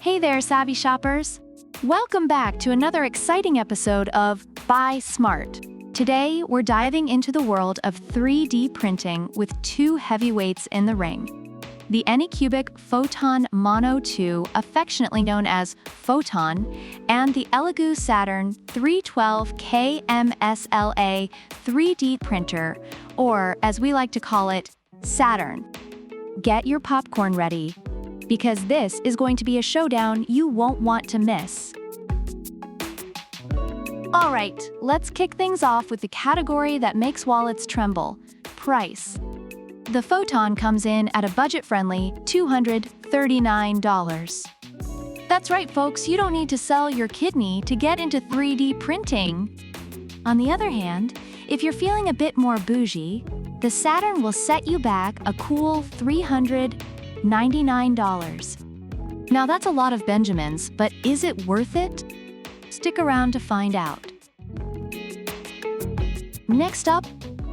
Hey there, savvy shoppers! Welcome back to another exciting episode of Buy Smart. Today, we're diving into the world of 3D printing with two heavyweights in the ring. The ANYCUBIC Photon Mono 2, affectionately known as Photon, and the ELEGOO Saturn 312K MSLA 3D printer, or as we like to call it, Saturn. Get your popcorn ready, because this is going to be a showdown you won't want to miss. All right, let's kick things off with the category that makes wallets tremble: price. The Photon comes in at a budget-friendly $239. That's right, folks, you don't need to sell your kidney to get into 3D printing. On the other hand, if you're feeling a bit more bougie, the Saturn will set you back a cool $399. Now that's a lot of Benjamins, but is it worth it? Stick around to find out. Next up,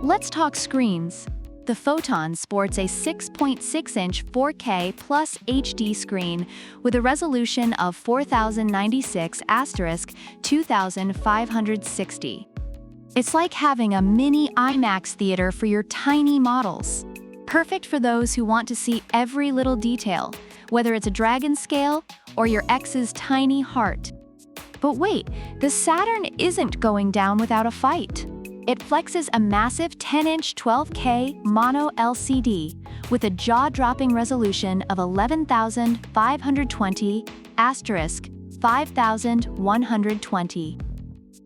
let's talk screens. The Photon sports a 6.6-inch 4K plus HD screen with a resolution of 4096*2560. It's like having a mini IMAX theater for your tiny models. Perfect for those who want to see every little detail, whether it's a dragon scale or your ex's tiny heart. But wait, the Saturn isn't going down without a fight. It flexes a massive 10-inch 12K mono LCD with a jaw-dropping resolution of 11,520*5120.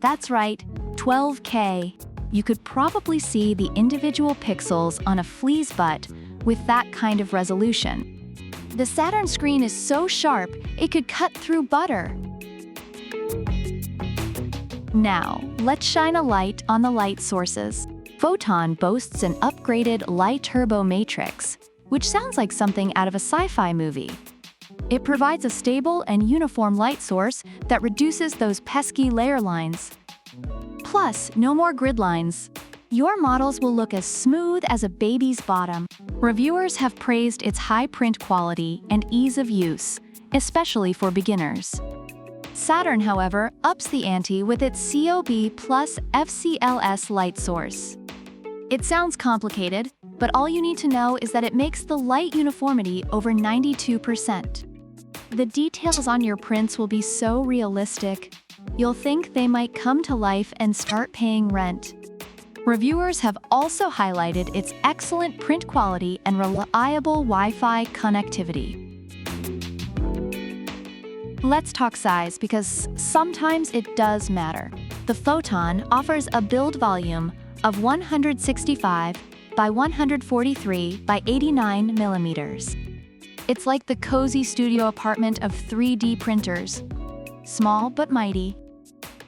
That's right, 12K. You could probably see the individual pixels on a flea's butt with that kind of resolution. The Saturn screen is so sharp, it could cut through butter. Now, let's shine a light on the light sources. Photon boasts an upgraded light turbo matrix, which sounds like something out of a sci-fi movie. It provides a stable and uniform light source that reduces those pesky layer lines. Plus, no more grid lines. Your models will look as smooth as a baby's bottom. Reviewers have praised its high print quality and ease of use, especially for beginners. Saturn, however, ups the ante with its COB plus FCLS light source. It sounds complicated, but all you need to know is that it makes the light uniformity over 92%. The details on your prints will be so realistic, you'll think they might come to life and start paying rent. Reviewers have also highlighted its excellent print quality and reliable Wi-Fi connectivity. Let's talk size, because sometimes it does matter. The Photon offers a build volume of 165 by 143 by 89 millimeters. It's like the cozy studio apartment of 3D printers. Small but mighty.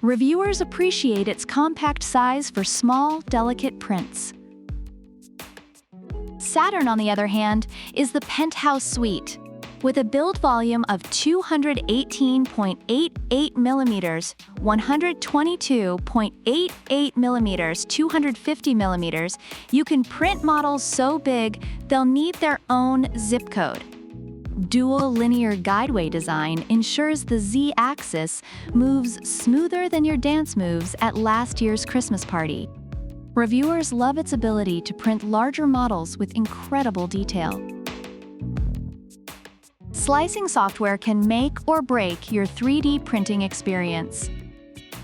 Reviewers appreciate its compact size for small, delicate prints. Saturn, on the other hand, is the penthouse suite. With a build volume of 218.88 millimeters, 122.88 millimeters, 250 millimeters, you can print models so big they'll need their own zip code. Dual linear guideway design ensures the Z-axis moves smoother than your dance moves at last year's Christmas party. Reviewers love its ability to print larger models with incredible detail. Slicing software can make or break your 3D printing experience.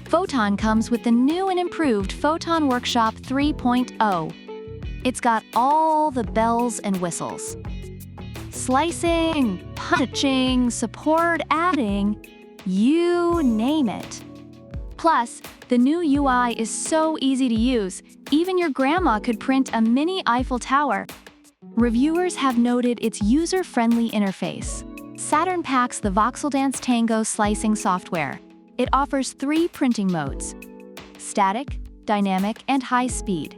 Photon comes with the new and improved Photon Workshop 3.0. It's got all the bells and whistles. Slicing, punching, support adding, you name it. Plus, the new UI is so easy to use, even your grandma could print a mini Eiffel Tower. Reviewers have noted its user-friendly interface. Saturn packs the Voxel Dance Tango slicing software. It offers 3 printing modes: static, dynamic, and high speed.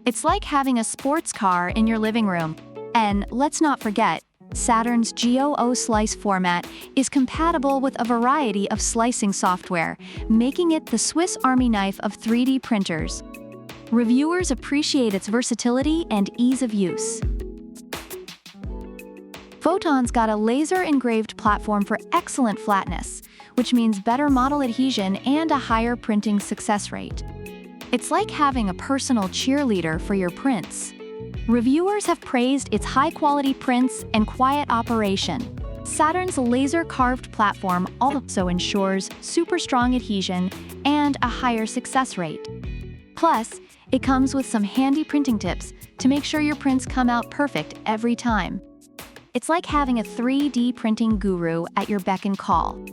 It's like having a sports car in your living room. And let's not forget, Saturn's GOO slice format is compatible with a variety of slicing software, making it the Swiss Army knife of 3D printers. Reviewers appreciate its versatility and ease of use. Photon's got a laser-engraved platform for excellent flatness, which means better model adhesion and a higher printing success rate. It's like having a personal cheerleader for your prints. Reviewers have praised its high-quality prints and quiet operation. Saturn's laser-carved platform also ensures super strong adhesion and a higher success rate. Plus, it comes with some handy printing tips to make sure your prints come out perfect every time. It's like having a 3D printing guru at your beck and call.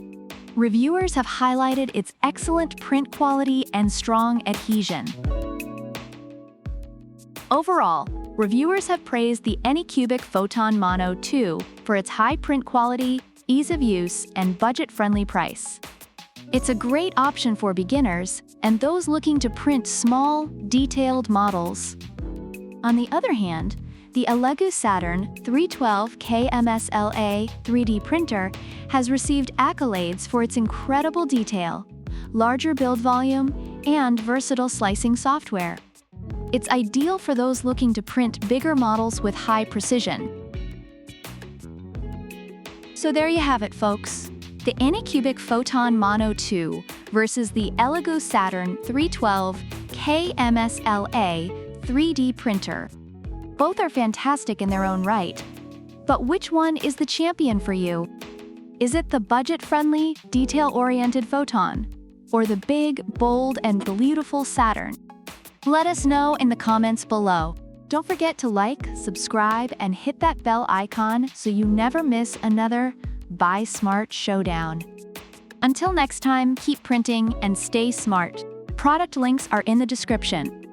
Reviewers have highlighted its excellent print quality and strong adhesion. Overall, reviewers have praised the ANYCUBIC Photon Mono 2 for its high print quality, ease of use, and budget-friendly price. It's a great option for beginners and those looking to print small, detailed models. On the other hand, the ELEGOO Saturn 312K MSLA 3D printer has received accolades for its incredible detail, larger build volume, and versatile slicing software. It's ideal for those looking to print bigger models with high precision. So there you have it, folks. The ANYCUBIC Photon Mono 2 versus the ELEGOO Saturn 312K MSLA 3D printer. Both are fantastic in their own right. But which one is the champion for you? Is it the budget-friendly, detail-oriented Photon? Or the big, bold, and beautiful Saturn? Let us know in the comments below. Don't forget to like, subscribe, and hit that bell icon so you never miss another Buy Smart Showdown. Until next time, keep printing and stay smart. Product links are in the description.